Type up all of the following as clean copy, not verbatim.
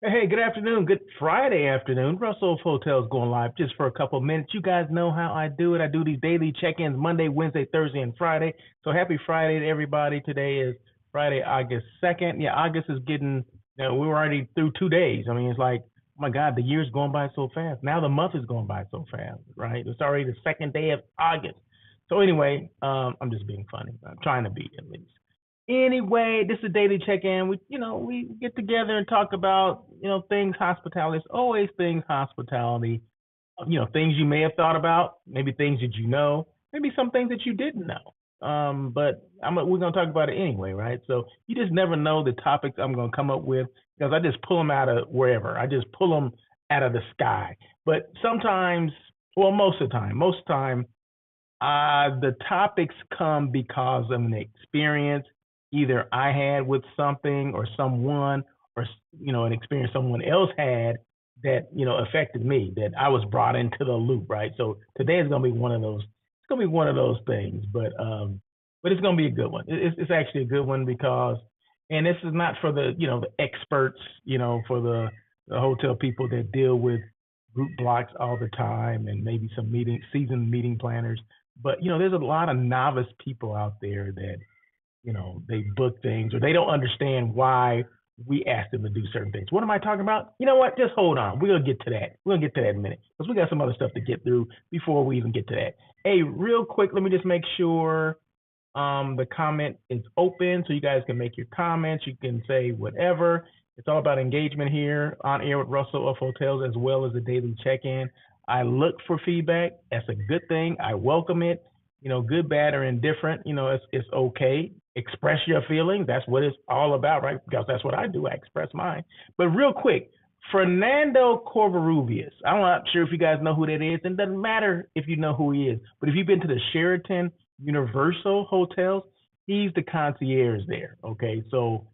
Hey, good afternoon. Good Friday afternoon. Russell Hotels going live just for a couple of minutes. You guys know how I do it. I do these daily check-ins Monday, Wednesday, Thursday, and Friday. So happy Friday to everybody. Today is Friday, August 2nd. Yeah, August is getting, we're already through 2 days. I mean, it's like, oh my God, the year's going by so fast. Now the month is going by so fast, right? It's already the second day of August. So anyway, I'm just being funny. I'm trying to be at least. Anyway, this is a daily check-in. We get together and talk about, things hospitality. It's always things hospitality. Things you may have thought about, maybe things that you know, maybe some things that you didn't know. But we're gonna talk about it anyway, right? So you just never know the topics I'm gonna come up with because I just pull them out of wherever. I just pull them out of the sky. But sometimes, well, most of the time, the topics come because of an experience either I had with something or someone, or an experience someone else had that affected me. That I was brought into the loop, right? So today is gonna be one of those. It's gonna be one of those things, but it's gonna be a good one. It's actually a good one because, and this is not for the experts, for the hotel people that deal with group blocks all the time and maybe some seasoned meeting planners. But there's a lot of novice people out there that they book things or they don't understand why we ask them to do certain things. What am I talking about? You know what? Just hold on. We're gonna get to that. We're gonna get to that in a minute because we got some other stuff to get through before we even get to that. Hey, real quick, let me just make sure the comment is open so you guys can make your comments. You can say whatever. It's all about engagement here on air with Russell of Hotels as well as the daily check-in. I look for feedback. That's a good thing. I welcome it. Good, bad, or indifferent. It's okay. Express your feelings. That's what it's all about, right? Because that's what I do. I express mine. But real quick, Fernando Corvarrubias. I'm not sure if you guys know who that is. And it doesn't matter if you know who he is. But if you've been to the Sheraton Universal Hotels, he's the concierge there. Okay, so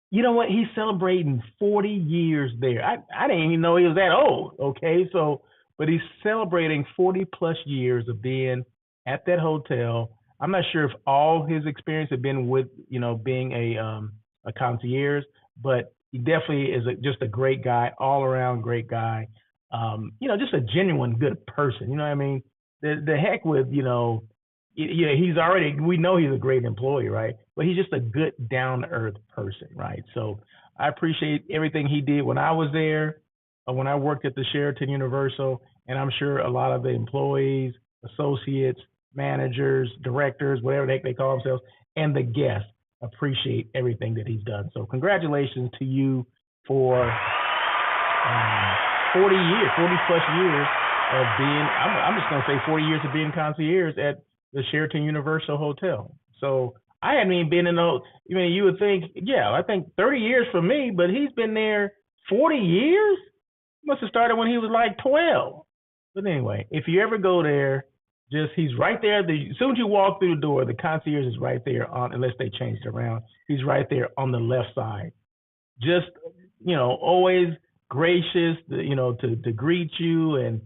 you know what? He's celebrating 40 years there. I didn't even know he was that old. Okay, so but he's celebrating 40 plus years of being at that hotel. I'm not sure if all his experience had been with being a concierge, but he definitely is just a great guy, all around great guy. Just a genuine good person. You know what I mean? The heck with he's already, we know he's a great employee, right? But he's just a good down to earth person, right? So I appreciate everything he did when I was there, when I worked at the Sheraton Universal, and I'm sure a lot of the employees, associates, managers, directors, whatever they call themselves, and the guests appreciate everything that he's done. So congratulations to you for 40 years, 40 plus years of being, I'm just going to say 40 years of being concierge at the Sheraton Universal Hotel. So I hadn't even been in those. I mean, you would think, yeah, I think 30 years for me, but he's been there 40 years. Must have started when he was like 12. But anyway, if you ever go there, he's right there. As soon as you walk through the door, the concierge is right there unless they changed it around. He's right there on the left side. Just always gracious, to greet you and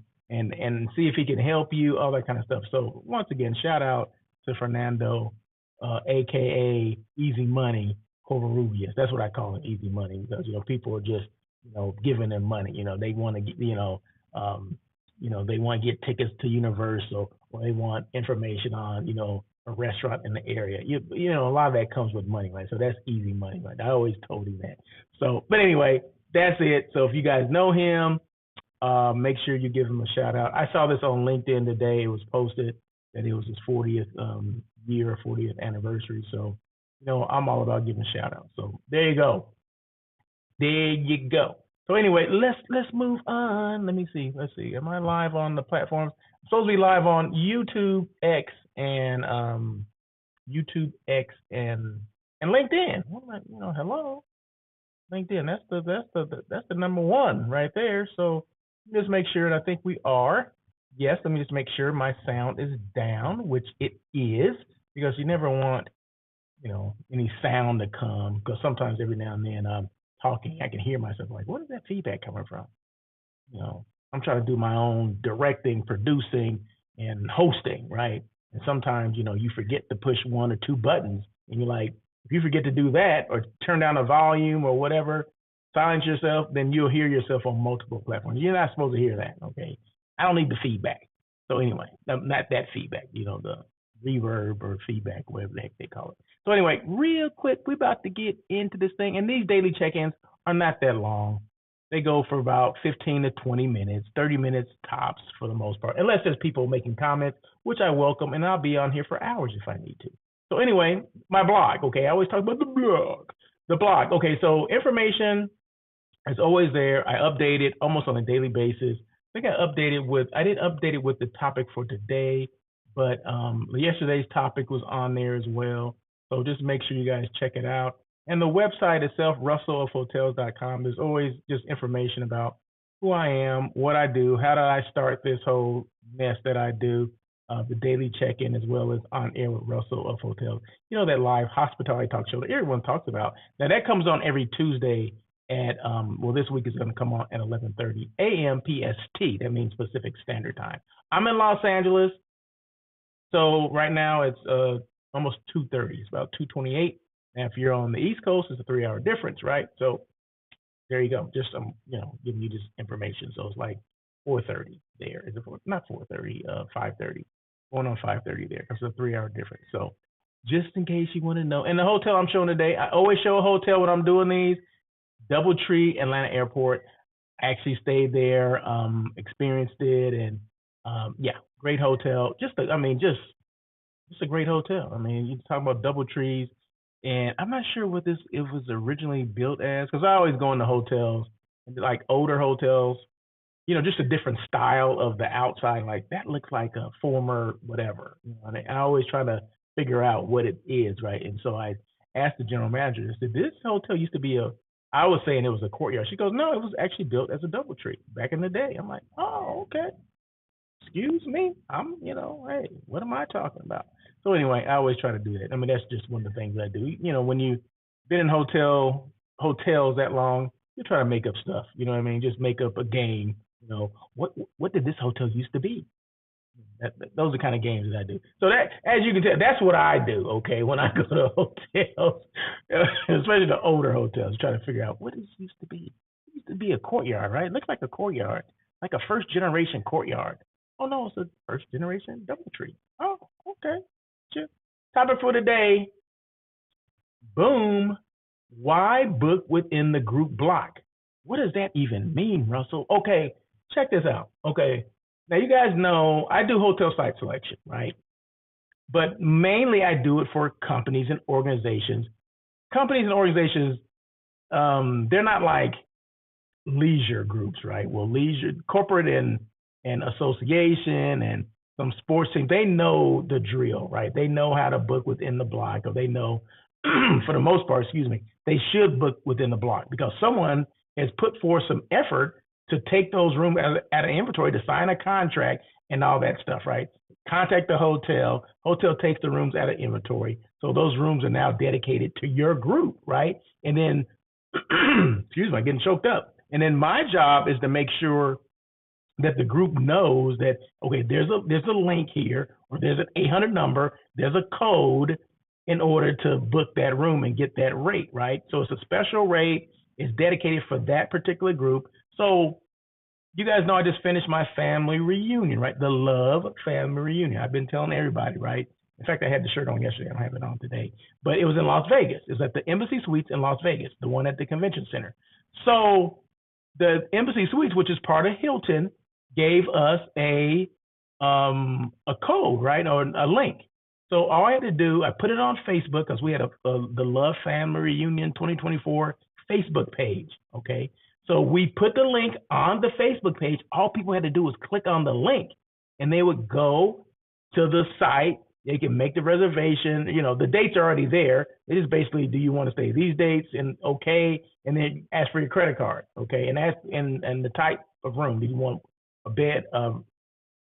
see if he can help you, all that kind of stuff. So once again, shout out to Fernando, aka Easy Money Covarrubias. That's what I call him, Easy Money, because people are just giving them money. They want to get they want to get tickets to Universal, or they want information on a restaurant in the area. A lot of that comes with money, right? So that's easy money, right? I always told him that. So, but anyway, that's it. So if you guys know him, make sure you give him a shout out. I saw this on LinkedIn today. It was posted that it was his 40th year, 40th anniversary. So, I'm all about giving shout outs. So there you go. There you go. So anyway, let's move on. Let me see. Let's see. Am I live on the platforms? I'm supposed to be live on YouTube X and LinkedIn. Hello, LinkedIn. That's the number one right there. So just make sure, and I think we are. Yes, let me just make sure my sound is down, which it is, because you never want any sound to come, because sometimes every now and then I'm talking, I can hear myself like, what is that feedback coming from? I'm trying to do my own directing, producing, and hosting, right? And sometimes, you forget to push one or two buttons, and you're like, if you forget to do that or turn down the volume or whatever, silence yourself, then you'll hear yourself on multiple platforms. You're not supposed to hear that, okay? I don't need the feedback. So anyway, not that feedback, the reverb or feedback, whatever the heck they call it. So anyway, real quick, we're about to get into this thing, and these daily check-ins are not that long. They go for about 15 to 20 minutes, 30 minutes tops for the most part, unless there's people making comments, which I welcome, and I'll be on here for hours if I need to. So anyway, my blog, okay, I always talk about the blog. The blog, okay, so information is always there. I update it almost on a daily basis. I think I didn't update it with the topic for today, but yesterday's topic was on there as well. So just make sure you guys check it out. And the website itself, russellofhotels.com, there's always just information about who I am, what I do, how did I start this whole mess that I do, the daily check-in, as well as On Air with Russell of Hotels. That live hospitality talk show that everyone talks about. Now, that comes on every Tuesday at, this week is going to come on at 11:30 a.m. PST. That means Pacific Standard Time. I'm in Los Angeles, so right now it's almost 2:30. It's about 2:28. And if you're on the East Coast, it's a 3-hour difference, right? So there you go. Just giving you this information. So it's like 4:30 there. Is it not 4:30? 5:30. Going on 5:30 there. It's a 3-hour difference. So just in case you want to know. And the hotel I'm showing today, I always show a hotel when I'm doing these. DoubleTree Atlanta Airport. I actually stayed there, experienced it, and great hotel. Just a great hotel. I mean, you talk about DoubleTrees. And I'm not sure what it was originally built as, because I always go into hotels, like older hotels, just a different style of the outside. Like that looks like a former whatever. And I always try to figure out what it is, right? And so I asked the general manager, I said, this hotel used to be I was saying it was a courtyard. She goes, no, it was actually built as a DoubleTree back in the day. I'm like, oh, okay. Excuse me. Hey, what am I talking about? So anyway, I always try to do that. I mean, that's just one of the things I do. When you've been in hotels that long, you try to make up stuff. You know what I mean? Just make up a game. What did this hotel used to be? Those are the kind of games that I do. So that, as you can tell, that's what I do. Okay, when I go to hotels, especially the older hotels, try to figure out what it used to be. It used to be a courtyard, right? It looks like a courtyard, like a first generation courtyard. Oh no, it's a first generation DoubleTree. Oh, okay. Sure. Topic for today. Boom. Why book within the group block? What does that even mean, Russell? Okay, check this out. Okay. Now you guys know I do hotel site selection, right? But mainly I do it for companies and organizations. Companies and organizations, they're not like leisure groups, right? Well, leisure, corporate and association and some sports teams, they know the drill, right? They know how to book within the block, or they know, for the most part, they should book within the block because someone has put forth some effort to take those rooms out of inventory, to sign a contract and all that stuff, right? Contact the hotel. Hotel takes the rooms out of inventory. So those rooms are now dedicated to your group, right? And then, excuse me, I'm getting choked up. And then my job is to make sure that the group knows that, okay, there's a link here, or there's an 800 number, there's a code in order to book that room and get that rate, right? So it's a special rate. It's dedicated for that particular group. So you guys know I just finished my family reunion, right? The Love Family Reunion. I've been telling everybody, right? In fact, I had the shirt on yesterday. I don't have it on today. But it was in Las Vegas. It was at the Embassy Suites in Las Vegas, the one at the convention center. So the Embassy Suites, which is part of Hilton, gave us a code, right, or a link. So all I had to do, I put it on Facebook because we had the Love Family Reunion 2024 Facebook page, okay? So we put the link on the Facebook page. All people had to do was click on the link, and they would go to the site. They can make the reservation. The dates are already there. It is basically, do you want to stay these dates, and okay, and then ask for your credit card, okay, and ask and the type of room. Do you want a bed, a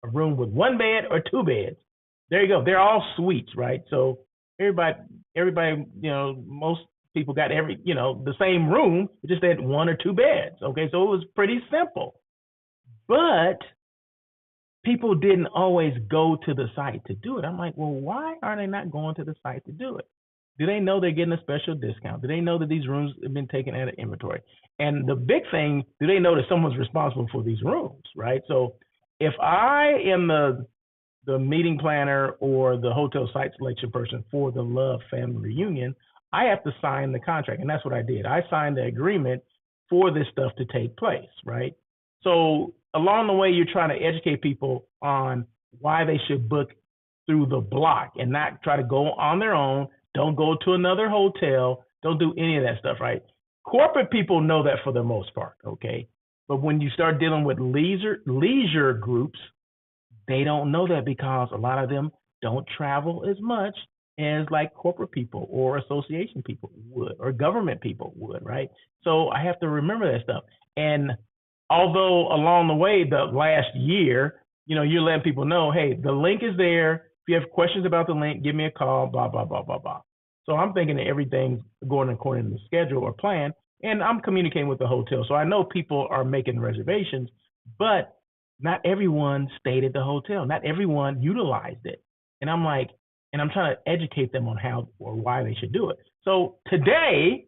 room with one bed or two beds? There you go. They're all suites, right? So everybody, most people got the same room, just had one or two beds. Okay, so it was pretty simple. But people didn't always go to the site to do it. I'm like, well, why are they not going to the site to do it? Do they know they're getting a special discount? Do they know that these rooms have been taken out of inventory? And the big thing, do they know that someone's responsible for these rooms, right? So if I am the meeting planner or the hotel site selection person for the Love Family Reunion, I have to sign the contract. And that's what I did. I signed the agreement for this stuff to take place, right? So along the way, you're trying to educate people on why they should book through the block and not try to go on their own. Don't go to another hotel. Don't do any of that stuff, right? Corporate people know that for the most part, okay? But when you start dealing with leisure groups, they don't know that because a lot of them don't travel as much as like corporate people or association people would or government people would, right? So I have to remember that stuff. And although along the way, the last year, you're letting people know, hey, the link is there. If you have questions about the link, give me a call, blah, blah, blah, blah, blah. So I'm thinking that everything's going according to the schedule or plan, and I'm communicating with the hotel. So I know people are making reservations, but not everyone stayed at the hotel. Not everyone utilized it. And I'm like, and I'm trying to educate them on how or why they should do it. So today,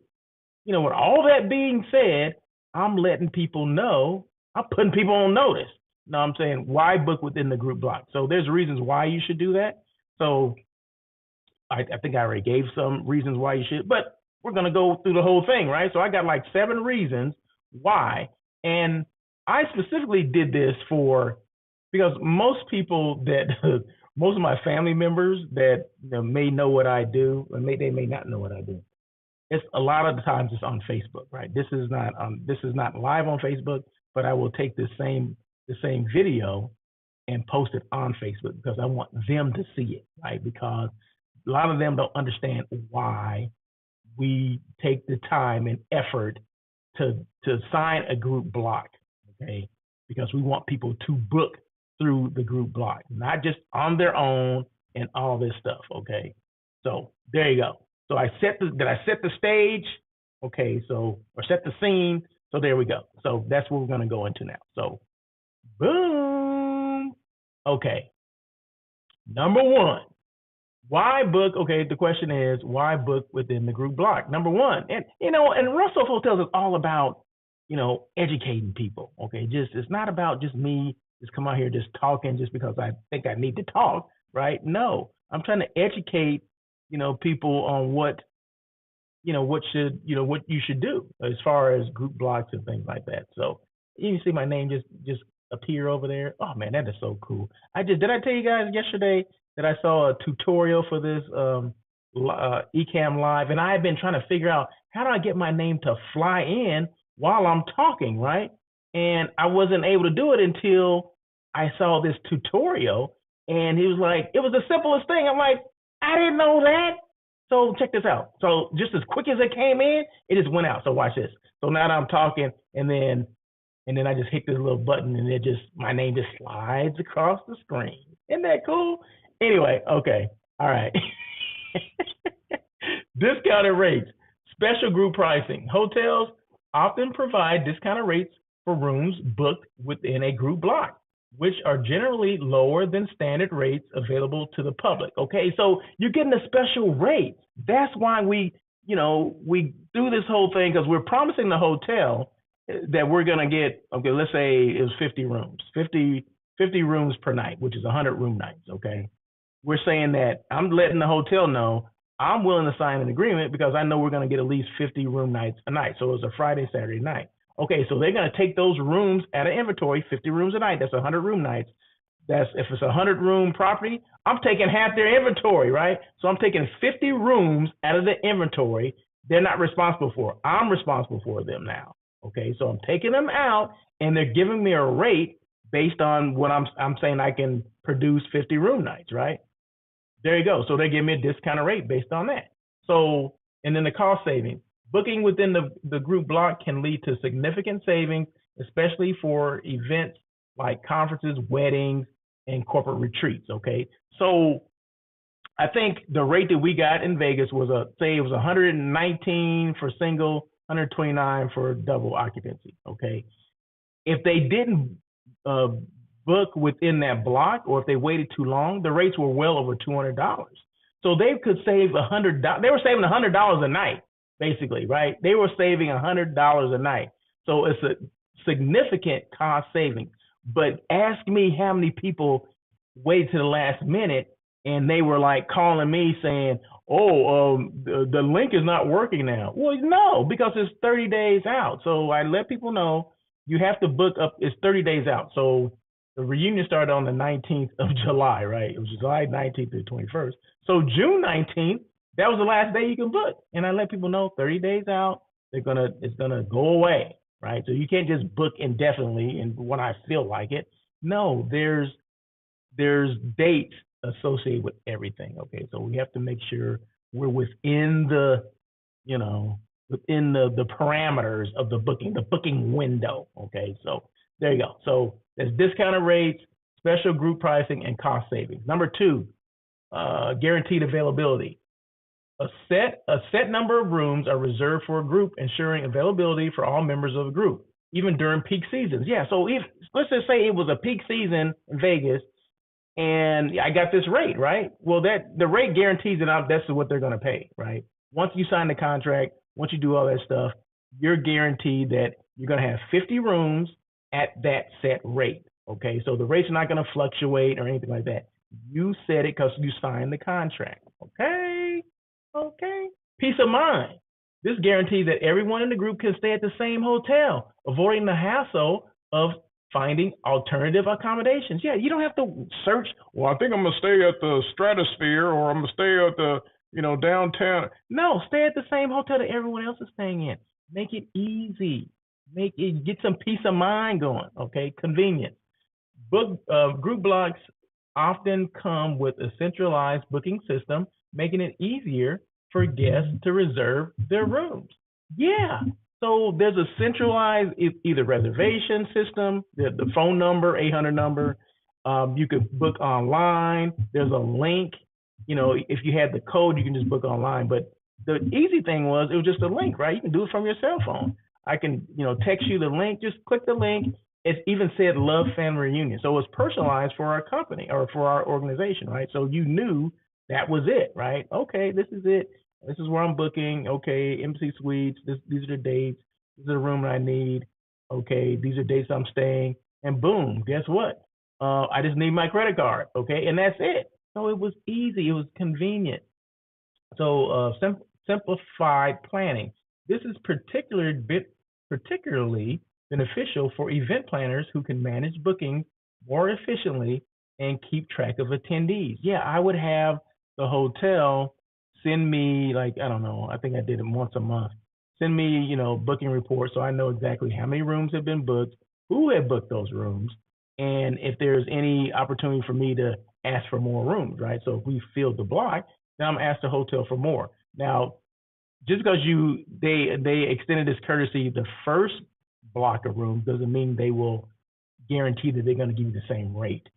with all that being said, I'm letting people know, I'm putting people on notice. No, I'm saying why book within the group block. So there's reasons why you should do that. So I think I already gave some reasons why you should, but we're going to go through the whole thing, right? So I got like 7 reasons why. And I specifically did this because most people most of my family members that may know what I do, or they may not know what I do. It's a lot of the times it's on Facebook, right? This is not live on Facebook, but I will take the same video and post it on Facebook because I want them to see it, right? Because a lot of them don't understand why we take the time and effort to sign a group block, okay? Because we want people to book through the group block, not just on their own and all this stuff, okay? So there you go. So did I set the stage? Okay, or set the scene. So there we go. So that's what we're gonna go into now. So boom. Okay. Number 1, why book? Okay, the question is why book within the group block? Number 1, and Russell Hotels is all about, educating people. Okay, it's not about just me just come out here just talking just because I think I need to talk, right? No, I'm trying to educate, people on what you should do as far as group blocks and things like that. So you see my name just appear over there. Oh man, that is so cool. Did I tell you guys yesterday that I saw a tutorial for this Ecamm Live, and I have been trying to figure out how do I get my name to fly in while I'm talking, right? And I wasn't able to do it until I saw this tutorial, and he was like, it was the simplest thing. I'm like, I didn't know that. So check this out. So just as quick as it came in, it just went out. So watch this. So now that I'm talking, and then I just hit this little button, and my name just slides across the screen. Isn't that cool? Anyway, okay, all right. Discounted rates, special group pricing. Hotels often provide discounted rates for rooms booked within a group block, which are generally lower than standard rates available to the public. Okay, so you're getting a special rate. That's why we do this whole thing, because we're promising the hotel that we're going to get, okay, let's say it was 50 rooms, 50 rooms per night, which is 100 room nights, okay? We're saying that I'm letting the hotel know I'm willing to sign an agreement because I know we're going to get at least 50 room nights a night. So it was a Friday, Saturday night. Okay, so they're going to take those rooms out of inventory, 50 rooms a night. That's 100 room nights. If it's a 100 room property, I'm taking half their inventory, right? So I'm taking 50 rooms out of the inventory they're not responsible for. I'm responsible for them now. Okay, so I'm taking them out, and they're giving me a rate based on what I'm saying I can produce 50 room nights, right? There you go. So they give me a discounted rate based on that. So, and then the cost savings. Booking within the group block can lead to significant savings, especially for events like conferences, weddings, and corporate retreats, okay? So I think the rate that we got in Vegas was say it was 119 for single, 129 for double occupancy, okay? If they didn't book within that block, or if they waited too long, the rates were well over $200. So they could save $100. They were saving $100 a night, basically, right? They were saving $100 a night. So it's a significant cost saving. But ask me how many people waited to the last minute and they were like calling me saying, "Oh, the link is not working now." Well, no, because it's 30 days out. So I let people know you have to book up. It's 30 days out. So the reunion started on the 19th of July, right? It was July 19th to the 21st. So June 19th, that was the last day you can book. And I let people know 30 days out, it's gonna go away, right? So you can't just book indefinitely and when I feel like it. No, there's dates associated with everything. Okay, so we have to make sure we're within you know, within the parameters of the booking window. Okay, so there you go. So there's discounted rates, special group pricing, and cost savings. Number two, guaranteed availability. A set number of rooms are reserved for a group, ensuring availability for all members of the group, even during peak seasons. Yeah, so if let's just say it was a peak season in Vegas and I got this rate, right? Well, that the rate guarantees that that's what they're going to pay, right? Once you sign the contract, once you do all that stuff, you're guaranteed that you're going to have 50 rooms at that set rate. Okay, so the rate's not going to fluctuate or anything like that. You said it because you signed the contract. Okay, okay. Peace of mind. This guarantees that everyone in the group can stay at the same hotel, avoiding the hassle of finding alternative accommodations. Yeah, you don't have to search. Well, I think I'm gonna stay at the Stratosphere, or I'm gonna stay at the downtown. No, stay at the same hotel that everyone else is staying in. Make it easy. Make it get some peace of mind going. Okay, convenience. Group blocks often come with a centralized booking system, making it easier for guests to reserve their rooms. Yeah. So there's a centralized either reservation system, the phone number, 800 number. You could book online. There's a link. If you had the code, you can just book online. But the easy thing was it was just a link, right? You can do it from your cell phone. I can, text you the link. Just click the link. It even said Love Family Reunion. So it was personalized for our company or for our organization, right? So you knew that was it, right? Okay, this is it. This is where I'm booking. Okay, Embassy Suites. These are the dates. This is the room I need. Okay, these are dates I'm staying. And boom, guess what? I just need my credit card. Okay, and that's it. So it was easy. It was convenient. So simplified planning. This is particularly beneficial for event planners who can manage bookings more efficiently and keep track of attendees. Yeah, I would have the hotel send me, like, I don't know, I think I did it once a month. Send me, booking reports so I know exactly how many rooms have been booked, who had booked those rooms, and if there's any opportunity for me to ask for more rooms, right? So if we filled the block, then I'm asked the hotel for more. Now, just because they extended this courtesy the first block of rooms doesn't mean they will guarantee that they're going to give you the same rate,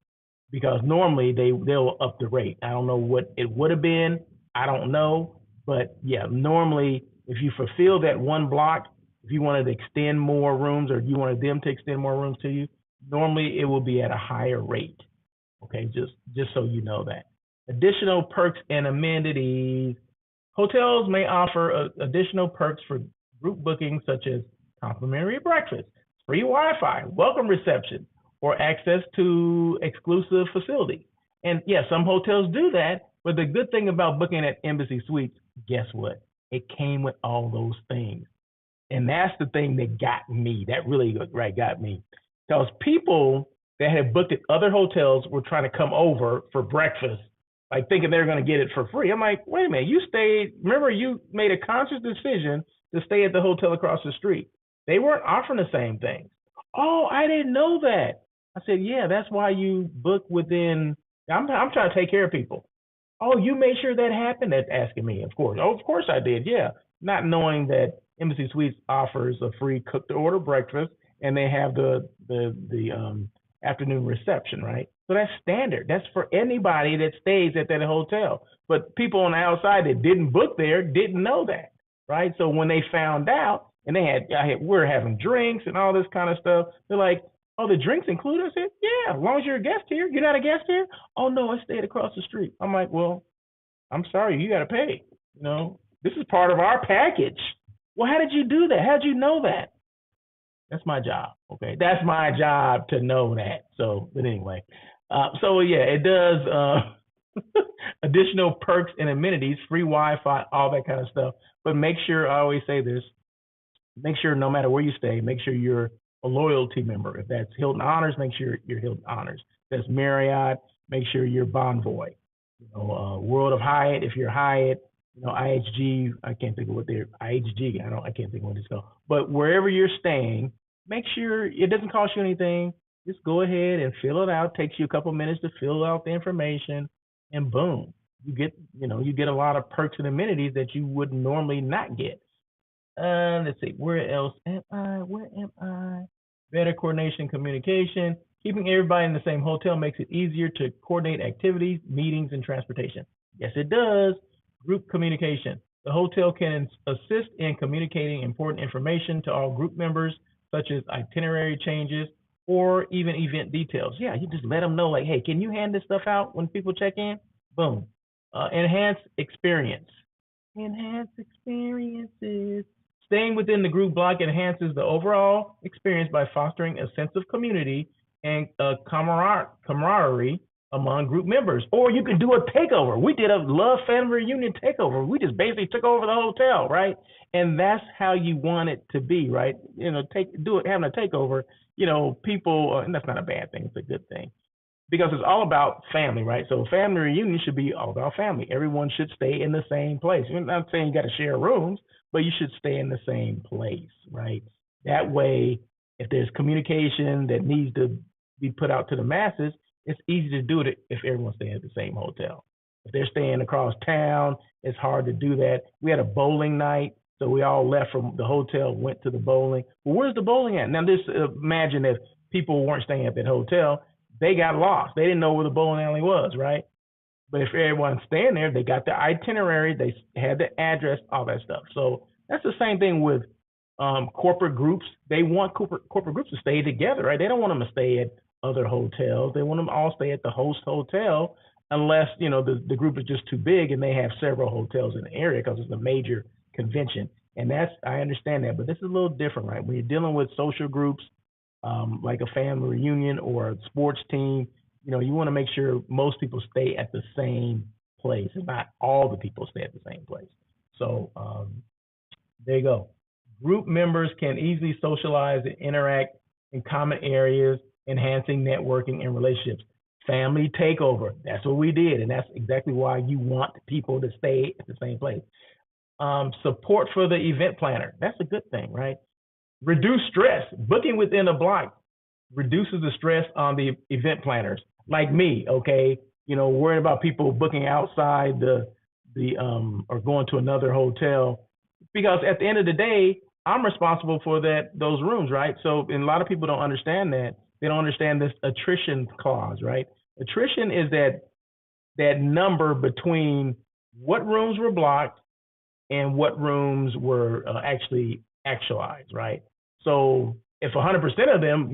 because normally they'll up the rate. I don't know what it would have been. I don't know, but yeah, normally if you fulfill that one block, if you wanted to extend more rooms or you wanted them to extend more rooms to you, normally it will be at a higher rate. Okay, just so you know that. Additional perks and amenities. Hotels may offer additional perks for group bookings, such as complimentary breakfast, free Wi-Fi, welcome reception, or access to exclusive facilities. And yeah, some hotels do that, but the good thing about booking at Embassy Suites, guess what? It came with all those things. And that's the thing that got me. That really got me. Because people that had booked at other hotels were trying to come over for breakfast, like thinking they're going to get it for free. I'm like, wait a minute, remember you made a conscious decision to stay at the hotel across the street. They weren't offering the same things. Oh, I didn't know that. I said, yeah, that's why you book within, I'm trying to take care of people. Oh, you made sure that happened? That's asking me, of course. Oh, of course I did, yeah. Not knowing that Embassy Suites offers a free cook-to-order breakfast, and they have the afternoon reception, right? So that's standard. That's for anybody that stays at that hotel. But people on the outside that didn't book there didn't know that, right? So when they found out, and we're having drinks and all this kind of stuff, they're like, oh, the drinks included? I said, yeah, as long as you're a guest here. You're not a guest here? Oh, no, I stayed across the street. I'm like, well, I'm sorry, you got to pay. This is part of our package. Well, how did you do that? How did you know that? That's my job. Okay, that's my job to know that. So, but anyway, so yeah, it does additional perks and amenities, free Wi-Fi, all that kind of stuff. But make sure I always say this: make sure no matter where you stay, make sure you're a loyalty member. If that's Hilton Honors, make sure you're Hilton Honors. If that's Marriott, make sure you're Bonvoy. World of Hyatt, if you're Hyatt, IHG, I can't think of what they're IHG. I can't think of what it's called. But wherever you're staying, make sure it doesn't cost you anything. Just go ahead and fill it out. Takes you a couple minutes to fill out the information, and boom, you get a lot of perks and amenities that you would normally not get. Let's see, where else am I? Where am I? Better coordination, communication. Keeping everybody in the same hotel makes it easier to coordinate activities, meetings, and transportation. Yes, it does. Group communication. The hotel can assist in communicating important information to all group members, such as itinerary changes or even event details. Yeah, you just let them know, like, hey, can you hand this stuff out when people check in? Boom. Enhance experience. Enhance experiences. Staying within the group block enhances the overall experience by fostering a sense of community and camaraderie among group members. Or you could do a takeover. We did a Love Family Reunion takeover. We just basically took over the hotel, right? And that's how you want it to be, right? Having a takeover. People, and that's not a bad thing. It's a good thing because it's all about family, right? So family reunion should be all about family. Everyone should stay in the same place. I'm not saying you got to share rooms, but you should stay in the same place, right? That way, if there's communication that needs to be put out to the masses, it's easy to do it if everyone's staying at the same hotel. If they're staying across town, it's hard to do that. We had a bowling night, so we all left from the hotel, went to the bowling. Well, where's the bowling at? Now, just imagine if people weren't staying at that hotel, they got lost. They didn't know where the bowling alley was, right? But if everyone's staying there, they got the itinerary, they had the address, all that stuff. So that's the same thing with corporate groups. They want corporate groups to stay together, right? They don't want them to stay at other hotels. They want them all stay at the host hotel unless, the group is just too big and they have several hotels in the area because it's a major convention. And I understand that, but this is a little different, right? When you're dealing with social groups, like a family reunion or a sports team, you want to make sure most people stay at the same place and not all the people stay at the same place. So there you go. Group members can easily socialize and interact in common areas, enhancing networking and relationships. Family takeover. That's what we did. And that's exactly why you want people to stay at the same place. Support for the event planner. That's a good thing, right? Reduce stress. Booking within a block reduces the stress on the event planners, like me. Okay, worrying about people booking outside or going to another hotel, because at the end of the day, I'm responsible for those rooms, right? So, and a lot of people don't understand that. They don't understand this attrition clause, right? Attrition is that number between what rooms were blocked and what rooms were actualized, right? So if 100% of them,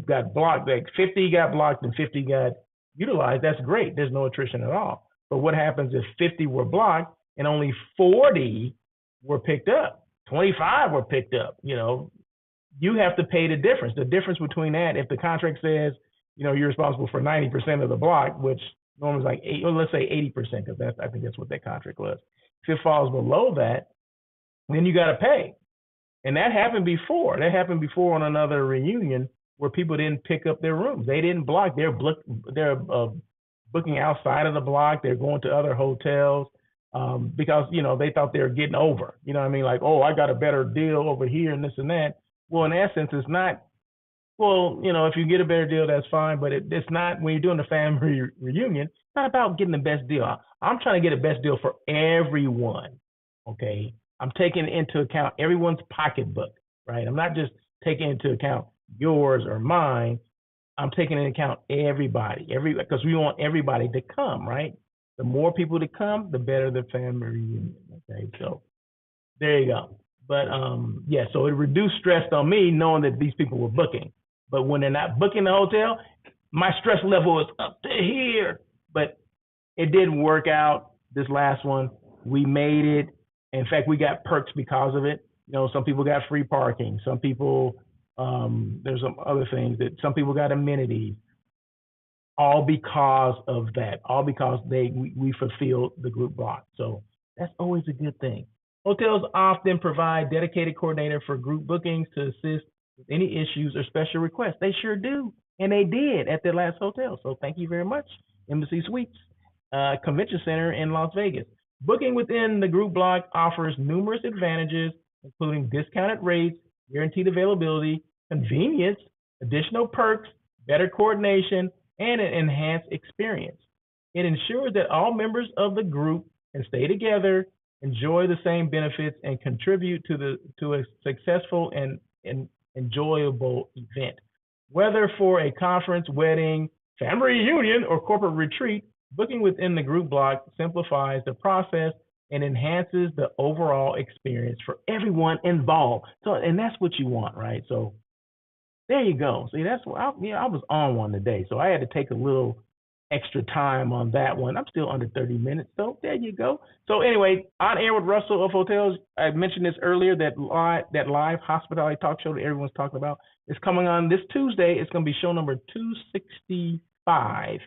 got blocked, like 50 got blocked and 50 got utilized, that's great. There's no attrition at all. But what happens if 50 were blocked and only 40 were picked up, 25 were picked up? You have to pay the difference. The difference between that, if the contract says, you're responsible for 90% of the block, which normally is like let's say 80%, because I think that's what that contract was. If it falls below that, then you got to pay. And that happened before. That happened before on another reunion where people didn't pick up their rooms. They didn't block. They're booking outside of the block. They're going to other hotels because they thought they were getting over. You know what I mean? Like, oh, I got a better deal over here and this and that. Well, in essence, it's not. Well, if you get a better deal, that's fine. But it's not, when you're doing a family reunion, it's not about getting the best deal. I'm trying to get a best deal for everyone. Okay. I'm taking into account everyone's pocketbook, right? I'm not just taking into account yours or mine. I'm taking into account everybody, because we want everybody to come, right? The more people to come, the better the family reunion. Okay, so there you go. But so it reduced stress on me knowing that these people were booking. But when they're not booking the hotel, my stress level is up to here. But it didn't work out. this last one. We made it. In fact, we got perks because of it. Some people got free parking. Some people, there's some other things that some people got amenities. All because of that. All because we fulfilled the group block. So that's always a good thing. Hotels often provide dedicated coordinator for group bookings to assist with any issues or special requests. They sure do, and they did at their last hotel. So thank you very much, Embassy Suites Convention Center in Las Vegas. Booking within the group block offers numerous advantages, including discounted rates, guaranteed availability, convenience, additional perks, better coordination, and an enhanced experience. It ensures that all members of the group can stay together, enjoy the same benefits, and contribute to a successful and enjoyable event. Whether for a conference, wedding, family reunion, or corporate retreat, booking within the group block simplifies the process and enhances the overall experience for everyone involved. So, and that's what you want, right? So there you go. See, that's what I was on one today, so I had to take a little extra time on that one. I'm still under 30 minutes, so there you go. So anyway, On Air with Russell of Hotels. I mentioned this earlier, that live hospitality talk show that everyone's talking about is coming on this Tuesday. It's going to be show number 265,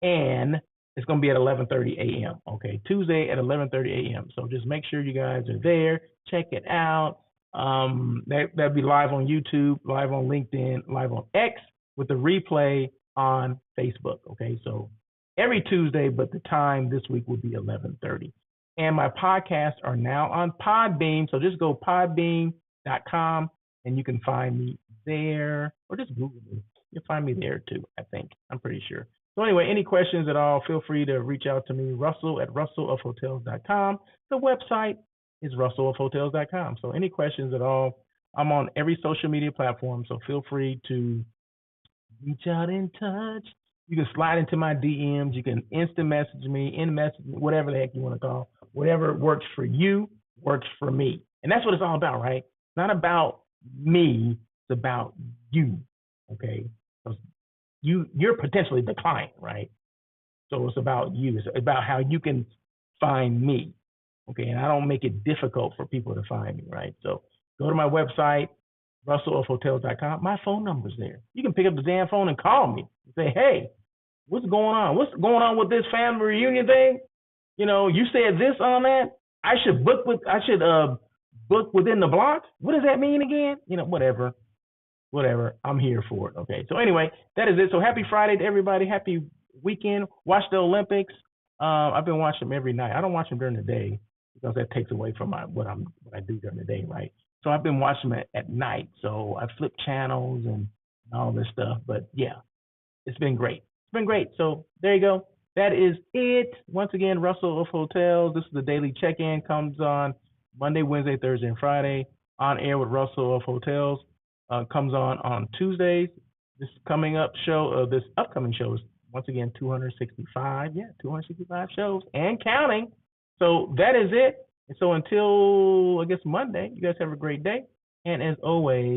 and it's going to be at 11:30 a.m. Okay, Tuesday at 11:30 a.m. So just make sure you guys are there. Check it out. That'll be live on YouTube, live on LinkedIn, live on X, with the replay on Facebook. Okay, so every Tuesday, but the time this week will be 11:30. And my podcasts are now on Podbean, so just go podbean.com and you can find me there, or just Google me. You'll find me there too, I think. I'm pretty sure. So anyway, any questions at all, feel free to reach out to me, russell@russellofhotels.com. The website is russellofhotels.com. So any questions at all, I'm on every social media platform, so feel free to reach out in touch. You can slide into my DMs. You can instant message me, in message, whatever the heck you want to call. Whatever works for you works for me. And that's what it's all about, right? It's not about me. It's about you, okay? You're potentially the client, right? So it's about you. It's about how you can find me, okay? And I don't make it difficult for people to find me, right? So go to my website, russellofhotels.com. My phone number's there. You can pick up the damn phone and call me and say, hey, what's going on? What's going on with this family reunion thing? You said this on that. I should book within the block. What does that mean again? Whatever. I'm here for it. Okay. So anyway, that is it. So happy Friday to everybody. Happy weekend. Watch the Olympics. I've been watching them every night. I don't watch them during the day because that takes away from what I do during the day, right? So I've been watching them at night. So I flip channels and all this stuff. But yeah, it's been great. It's been great. So there you go. That is it. Once again, Russell of Hotels. This is the daily check-in. Comes on Monday, Wednesday, Thursday, and Friday. On Air with Russell of Hotels comes on Tuesdays. This upcoming show is once again 265. Yeah, 265 shows and counting. So that is it. And so until I guess Monday, you guys have a great day. And as always,